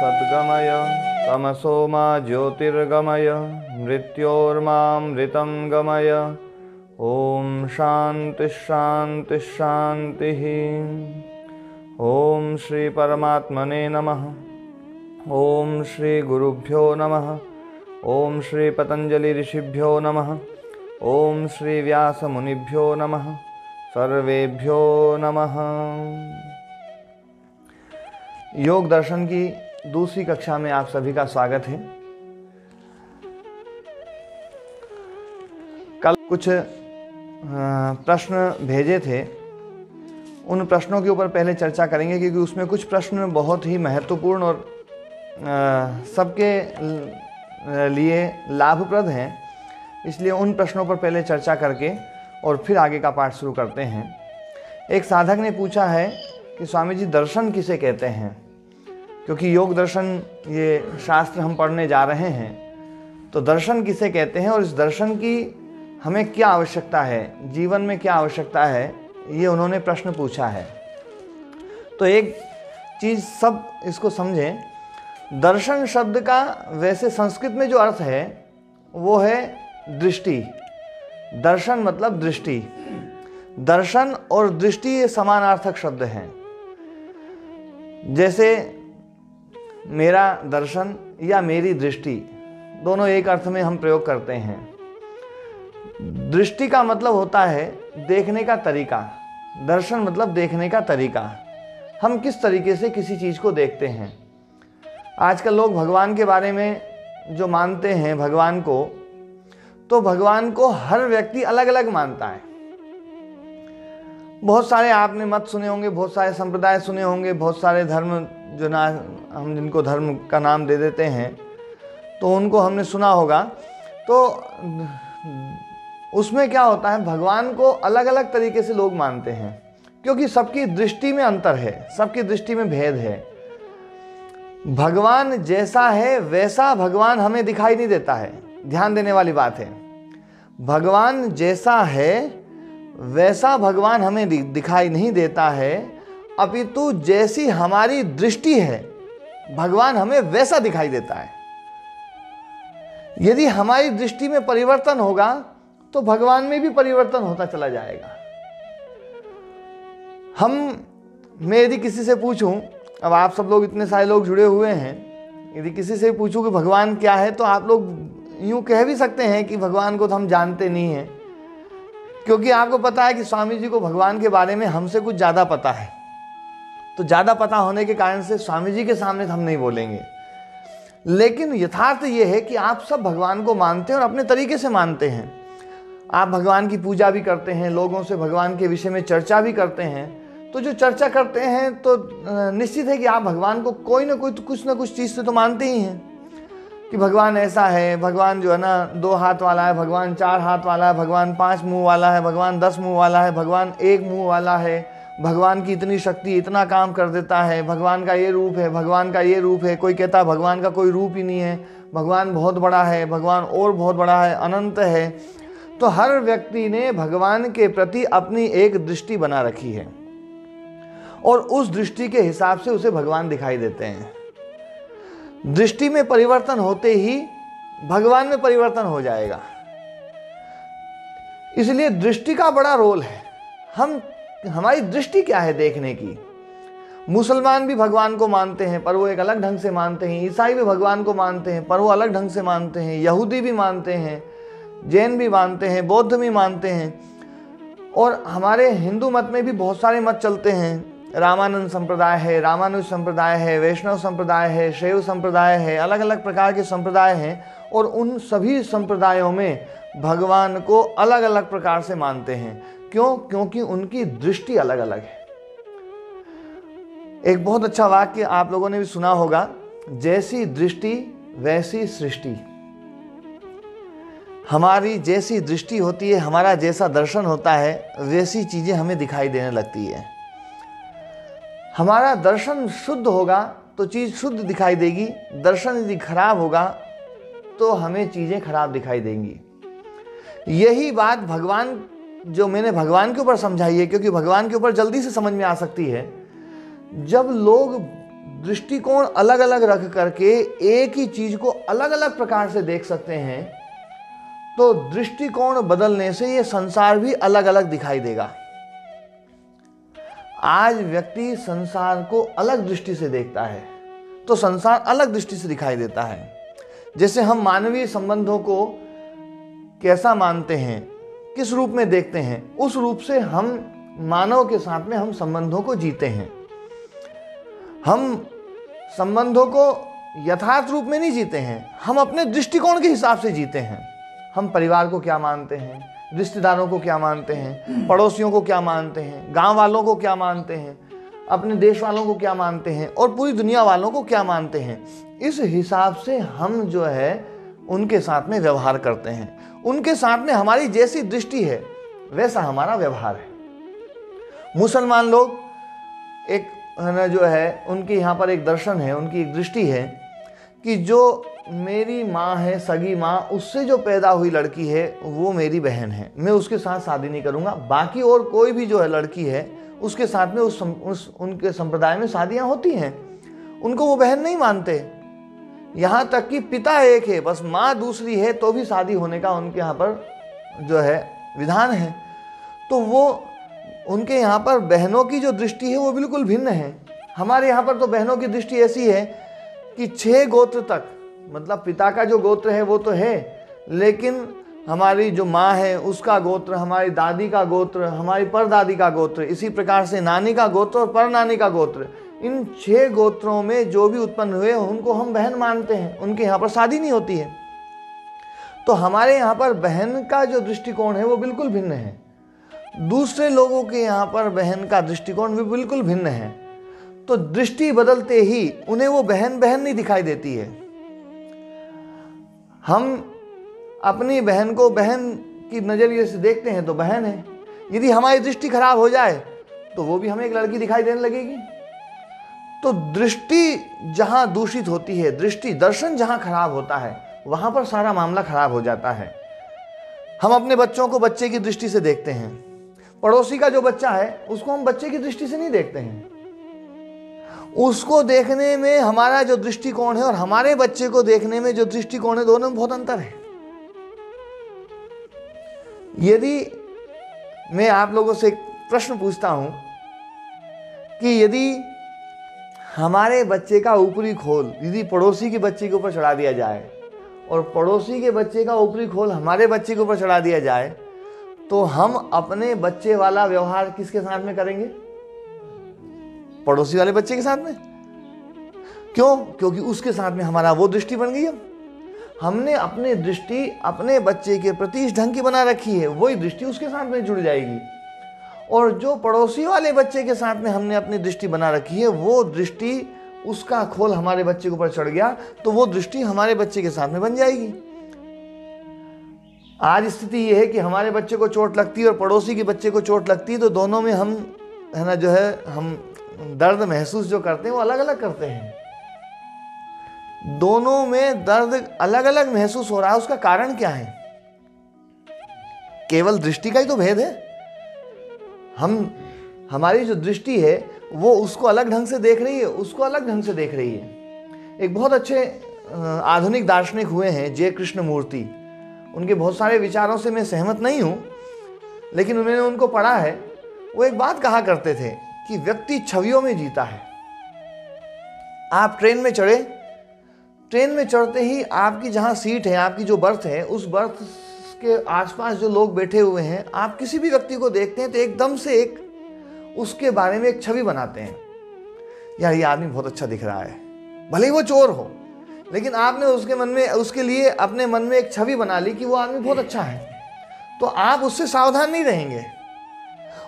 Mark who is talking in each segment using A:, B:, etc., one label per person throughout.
A: सद्गमय तमसो मा ज्योतिर्गमय मृत्योर्मामृतं गमय। ओम शांति शांति शांति। ओम श्री परमात्मने नमः। ओम श्री गुरुभ्यो नमः। ओम श्री पतंजलि ऋषिभ्यो नमः। ओम श्री व्यास मुनिभ्यो नमः। सर्वेभ्यो नमः। योग दर्शन की दूसरी कक्षा में आप सभी का स्वागत है। कल कुछ प्रश्न भेजे थे, उन प्रश्नों के ऊपर पहले चर्चा करेंगे क्योंकि उसमें कुछ प्रश्न बहुत ही महत्वपूर्ण और सबके लिए लाभप्रद हैं। इसलिए उन प्रश्नों पर पहले चर्चा करके और फिर आगे का पाठ शुरू करते हैं। एक साधक ने पूछा है कि स्वामी जी दर्शन किसे कहते हैं, क्योंकि योग दर्शन ये शास्त्र हम पढ़ने जा रहे हैं, तो दर्शन किसे कहते हैं और इस दर्शन की हमें क्या आवश्यकता है, जीवन में क्या आवश्यकता है, ये उन्होंने प्रश्न पूछा है। तो एक चीज़ सब इसको समझें। दर्शन शब्द का वैसे संस्कृत में जो अर्थ है वो है दृष्टि। दर्शन मतलब दृष्टि। दर्शन और दृष्टि ये समानार्थक शब्द हैं। जैसे मेरा दर्शन या मेरी दृष्टि, दोनों एक अर्थ में हम प्रयोग करते हैं। दृष्टि का मतलब होता है देखने का तरीका। दर्शन मतलब देखने का तरीका, हम किस तरीके से किसी चीज़ को देखते हैं। आजकल लोग भगवान के बारे में जो मानते हैं भगवान को, तो भगवान को हर व्यक्ति अलग अलग मानता है। बहुत सारे आपने मत सुने होंगे, बहुत सारे संप्रदाय सुने होंगे, बहुत सारे धर्म जो ना हम जिनको धर्म का नाम दे देते हैं, तो उनको हमने सुना होगा। तो उसमें क्या होता है, भगवान को अलग अलग तरीके से लोग मानते हैं क्योंकि सबकी दृष्टि में अंतर है, सबकी दृष्टि में भेद है। भगवान जैसा है वैसा भगवान हमें दिखाई नहीं देता है। ध्यान देने वाली बात है, भगवान जैसा है वैसा भगवान हमें दिखाई नहीं देता है, अपितु जैसी हमारी दृष्टि है भगवान हमें वैसा दिखाई देता है। यदि हमारी दृष्टि में परिवर्तन होगा तो भगवान में भी परिवर्तन होता चला जाएगा। मैं यदि किसी से पूछूं, अब आप सब लोग इतने सारे लोग जुड़े हुए हैं, यदि किसी से पूछूं कि भगवान क्या है, तो आप लोग यूँ कह भी सकते हैं कि भगवान को तो हम जानते नहीं हैं, क्योंकि आपको पता है कि स्वामी जी को भगवान के बारे में हमसे कुछ ज़्यादा पता है। तो ज़्यादा पता होने के कारण से स्वामी जी के सामने हम नहीं बोलेंगे। लेकिन यथार्थ ये है कि आप सब भगवान को मानते हैं और अपने तरीके से मानते हैं। आप भगवान की पूजा भी करते हैं, लोगों से भगवान के विषय में चर्चा भी करते हैं। तो जो चर्चा करते हैं तो निश्चित है कि आप भगवान को कोई ना कोई तो कुछ ना कुछ चीज़ से तो मानते ही हैं कि भगवान ऐसा है, भगवान जो है ना 2 हाथ वाला है, भगवान 4 हाथ वाला है, भगवान 5 मुंह वाला है, भगवान 10 मुंह वाला है, भगवान 1 मुंह वाला है, भगवान की इतनी शक्ति, इतना काम कर देता है, भगवान का ये रूप है, भगवान का ये रूप है। कोई कहता है भगवान का कोई रूप ही नहीं है, भगवान बहुत बड़ा है, भगवान और बहुत बड़ा है, अनंत है। तो हर व्यक्ति ने भगवान के प्रति अपनी एक दृष्टि बना रखी है और उस दृष्टि के हिसाब से उसे भगवान दिखाई देते हैं। दृष्टि में परिवर्तन होते ही भगवान में परिवर्तन हो जाएगा। इसलिए दृष्टि का बड़ा रोल है। हमारी दृष्टि क्या है देखने की। मुसलमान भी भगवान को मानते हैं पर वो एक अलग ढंग से मानते हैं, ईसाई भी भगवान को मानते हैं पर वो अलग ढंग से मानते हैं, यहूदी भी मानते हैं, जैन भी मानते हैं, बौद्ध भी मानते हैं। और हमारे हिंदू मत में भी बहुत सारे मत चलते हैं। रामानंद संप्रदाय है, रामानुज संप्रदाय है, वैष्णव संप्रदाय है, शैव संप्रदाय है, अलग अलग प्रकार के संप्रदाय हैं और उन सभी संप्रदायों में भगवान को अलग अलग प्रकार से मानते हैं। क्यों? क्योंकि उनकी दृष्टि अलग अलग है। एक बहुत अच्छा वाक्य आप लोगों ने भी सुना होगा, जैसी दृष्टि वैसी सृष्टि। हमारी जैसी दृष्टि होती है, हमारा जैसा दर्शन होता है, वैसी चीजें हमें दिखाई देने लगती है। हमारा दर्शन शुद्ध होगा तो चीज़ शुद्ध दिखाई देगी, दर्शन यदि खराब होगा तो हमें चीज़ें खराब दिखाई देंगी। यही बात भगवान जो मैंने भगवान के ऊपर समझाई है, क्योंकि भगवान के ऊपर जल्दी से समझ में आ सकती है। जब लोग दृष्टिकोण अलग अलग रख करके एक ही चीज को अलग अलग प्रकार से देख सकते हैं, तो दृष्टिकोण बदलने से ये संसार भी अलग अलग दिखाई देगा। आज व्यक्ति संसार को अलग दृष्टि से देखता है तो संसार अलग दृष्टि से दिखाई देता है। जैसे हम मानवीय संबंधों को कैसा मानते हैं, किस रूप में देखते हैं, उस रूप से हम मानव के साथ में हम संबंधों को जीते हैं। हम संबंधों को यथार्थ रूप में नहीं जीते हैं, हम अपने दृष्टिकोण के हिसाब से जीते हैं। हम परिवार को क्या मानते हैं, रिश्तेदारों को क्या मानते हैं, पड़ोसियों को क्या मानते हैं, गांव वालों को क्या मानते हैं, अपने देश वालों को क्या मानते हैं और पूरी दुनिया वालों को क्या मानते हैं, इस हिसाब से हम जो है उनके साथ में व्यवहार करते हैं। उनके साथ में हमारी जैसी दृष्टि है वैसा हमारा व्यवहार है। मुसलमान लोग एक जो है उनके यहाँ पर एक दर्शन है, उनकी एक दृष्टि है कि जो मेरी माँ है, सगी माँ, उससे जो पैदा हुई लड़की है वो मेरी बहन है, मैं उसके साथ शादी नहीं करूँगा। बाकी और कोई भी जो है लड़की है उसके साथ में उनके संप्रदाय में शादियाँ होती हैं, उनको वो बहन नहीं मानते। यहाँ तक कि पिता एक है, बस माँ दूसरी है तो भी शादी होने का उनके यहाँ पर जो है विधान है। तो वो उनके यहाँ पर बहनों की जो दृष्टि है वो बिल्कुल भिन्न है। हमारे यहाँ पर तो बहनों की दृष्टि ऐसी है कि 6 गोत्र तक, मतलब पिता का जो गोत्र है वो तो है, लेकिन हमारी जो माँ है उसका गोत्र, हमारी दादी का गोत्र, हमारी परदादी का गोत्र, इसी प्रकार से नानी का गोत्र और परनानी का गोत्र, इन 6 गोत्रों में जो भी उत्पन्न हुए उनको हम बहन मानते हैं। उनके यहाँ पर शादी नहीं होती है। तो हमारे यहाँ पर बहन का जो दृष्टिकोण है वो बिल्कुल भिन्न है। दूसरे लोगों के यहाँ पर बहन का दृष्टिकोण भी बिल्कुल भिन्न है। तो दृष्टि बदलते ही उन्हें वो बहन बहन नहीं दिखाई देती है। हम अपनी बहन को बहन की नजरिए से देखते हैं तो बहन है, यदि हमारी दृष्टि खराब हो जाए तो वो भी हमें एक लड़की दिखाई देने लगेगी। तो दृष्टि जहां दूषित होती है, दृष्टि दर्शन जहां खराब होता है, वहां पर सारा मामला खराब हो जाता है। हम अपने बच्चों को बच्चे की दृष्टि से देखते हैं, पड़ोसी का जो बच्चा है उसको हम बच्चे की दृष्टि से नहीं देखते हैं। उसको देखने में हमारा जो दृष्टिकोण है और हमारे बच्चे को देखने में जो दृष्टिकोण है, दोनों में बहुत अंतर है। यदि मैं आप लोगों से एक प्रश्न पूछता हूं कि यदि हमारे बच्चे का ऊपरी खोल यदि पड़ोसी के बच्चे के ऊपर चढ़ा दिया जाए और पड़ोसी के बच्चे का ऊपरी खोल हमारे बच्चे के ऊपर चढ़ा दिया जाए, तो हम अपने बच्चे वाला व्यवहार किसके साथ में करेंगे? पड़ोसी वाले बच्चे के साथ में। क्यों? क्योंकि उसके साथ में हमारा वो दृष्टि बन गई। हमने अपनी दृष्टि अपने बच्चे के प्रति इस ढंग की बना रखी है, वही दृष्टि उसके साथ में जुड़ जाएगी। और जो पड़ोसी वाले बच्चे के साथ में हमने अपनी दृष्टि बना रखी है, वो दृष्टि उसका खोल हमारे बच्चे के ऊपर चढ़ गया तो वो दृष्टि हमारे बच्चे के साथ में बन जाएगी। आज स्थिति ये है कि हमारे बच्चे को चोट लगती है और पड़ोसी के बच्चे को चोट लगती है, तो दोनों में हम है ना जो है हम दर्द महसूस जो करते हैं वो अलग अलग करते हैं। दोनों में दर्द अलग अलग महसूस हो रहा है। उसका कारण क्या है? केवल दृष्टि का ही तो भेद है। हमारी जो दृष्टि है वो उसको अलग ढंग से देख रही है, उसको अलग ढंग से देख रही है। एक बहुत अच्छे आधुनिक दार्शनिक हुए हैं जे कृष्णमूर्ति। उनके बहुत सारे विचारों से मैं सहमत नहीं हूं, लेकिन मैंने उनको पढ़ा है। वो एक बात कहा करते थे कि व्यक्ति छवियों में जीता है। आप ट्रेन में चढ़े, ट्रेन में चढ़ते ही आपकी जहां सीट है, आपकी जो बर्थ है, उस बर्थ के आसपास जो लोग बैठे हुए हैं, आप किसी भी व्यक्ति को देखते हैं तो एकदम से एक उसके बारे में एक छवि बनाते हैं। यार ये आदमी बहुत अच्छा दिख रहा है, भले ही वो चोर हो, लेकिन आपने उसके मन में उसके लिए अपने मन में एक छवि बना ली कि वो आदमी बहुत अच्छा है, तो आप उससे सावधान नहीं रहेंगे।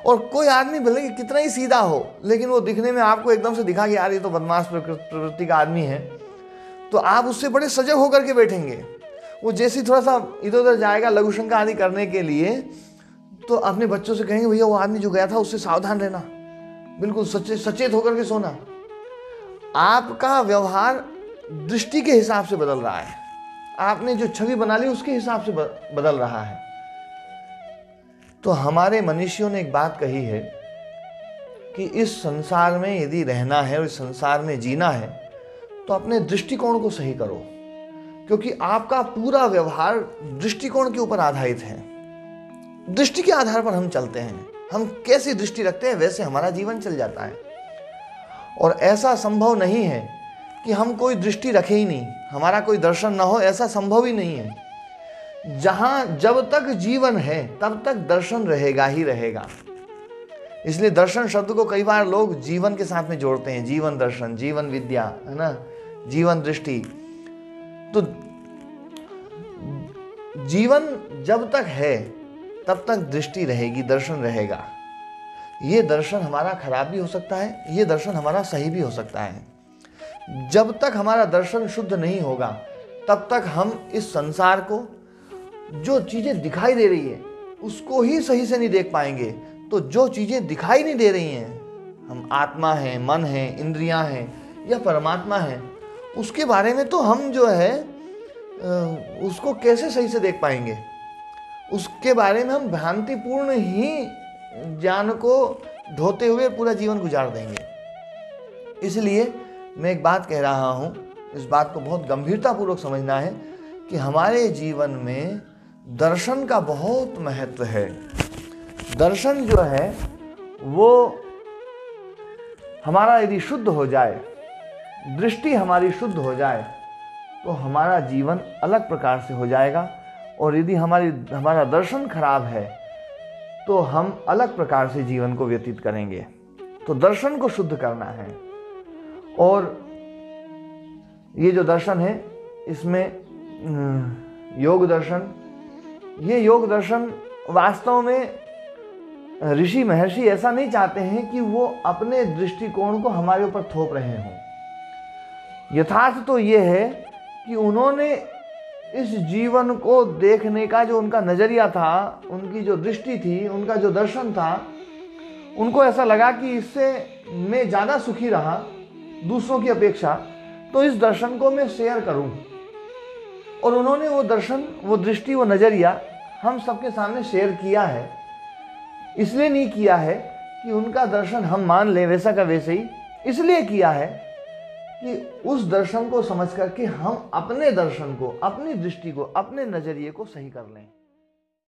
A: और कोई आदमी भले ही कितना ही सीधा हो, लेकिन वो दिखने में आपको एकदम से दिखा कि यार ये तो बदमाश प्रवृत्ति का आदमी है, तो आप उससे बड़े सजग होकर के बैठेंगे। वो जैसे थोड़ा सा इधर उधर जाएगा लघु शंका आदि करने के लिए, तो अपने बच्चों से कहेंगे भैया वो आदमी जो गया था उससे सावधान रहना, बिल्कुल सचेत होकर के सोना। आपका व्यवहार दृष्टि के हिसाब से बदल रहा है, आपने जो छवि बना ली उसके हिसाब से बदल रहा है। तो हमारे मनीषियों ने एक बात कही है कि इस संसार में यदि रहना है और इस संसार में जीना है तो अपने दृष्टिकोण को सही करो, क्योंकि आपका पूरा व्यवहार दृष्टिकोण के ऊपर आधारित है। दृष्टि के आधार पर हम चलते हैं, हम कैसी दृष्टि रखते हैं वैसे हमारा जीवन चल जाता है। और ऐसा संभव नहीं है कि हम कोई दृष्टि रखे ही नहीं, हमारा कोई दर्शन ना हो, ऐसा संभव ही नहीं है। जहां जब तक जीवन है तब तक दर्शन रहेगा ही रहेगा। इसलिए दर्शन शब्द को कई बार लोग जीवन के साथ में जोड़ते हैं, जीवन दर्शन, जीवन विद्या, है ना, जीवन दृष्टि। तो जीवन जब तक है तब तक दृष्टि रहेगी, दर्शन रहेगा। ये दर्शन हमारा खराब भी हो सकता है, ये दर्शन हमारा सही भी हो सकता है। जब तक हमारा दर्शन शुद्ध नहीं होगा तब तक हम इस संसार को, जो चीजें दिखाई दे रही है उसको ही सही से नहीं देख पाएंगे। तो जो चीजें दिखाई नहीं दे रही हैं, हम आत्मा हैं, मन है, इंद्रियां हैं या परमात्मा है, उसके बारे में तो हम जो है उसको कैसे सही से देख पाएंगे। उसके बारे में हम भ्रांतिपूर्ण ही ज्ञान को ढोते हुए पूरा जीवन गुजार देंगे। इसलिए मैं एक बात कह रहा हूँ, इस बात को बहुत गंभीरतापूर्वक समझना है कि हमारे जीवन में दर्शन का बहुत महत्व है। दर्शन जो है वो हमारा यदि शुद्ध हो जाए, दृष्टि हमारी शुद्ध हो जाए तो हमारा जीवन अलग प्रकार से हो जाएगा। और यदि हमारा दर्शन खराब है तो हम अलग प्रकार से जीवन को व्यतीत करेंगे। तो दर्शन को शुद्ध करना है। और ये जो दर्शन है इसमें योग दर्शन, ये योग दर्शन वास्तव में ऋषि महर्षि ऐसा नहीं चाहते हैं कि वो अपने दृष्टिकोण को हमारे ऊपर थोप रहे हों। यथार्थ तो ये है कि उन्होंने इस जीवन को देखने का जो उनका नजरिया था, उनकी जो दृष्टि थी, उनका जो दर्शन था, उनको ऐसा लगा कि इससे मैं ज़्यादा सुखी रहा दूसरों की अपेक्षा, तो इस दर्शन को मैं शेयर करूं। और उन्होंने वो दर्शन, वो दृष्टि, वो नजरिया हम सबके सामने शेयर किया है। इसलिए नहीं किया है कि उनका दर्शन हम मान लें वैसा का वैसे ही, इसलिए किया है कि उस दर्शन को समझ करके हम अपने दर्शन को, अपनी दृष्टि को, अपने नजरिए को सही कर लें।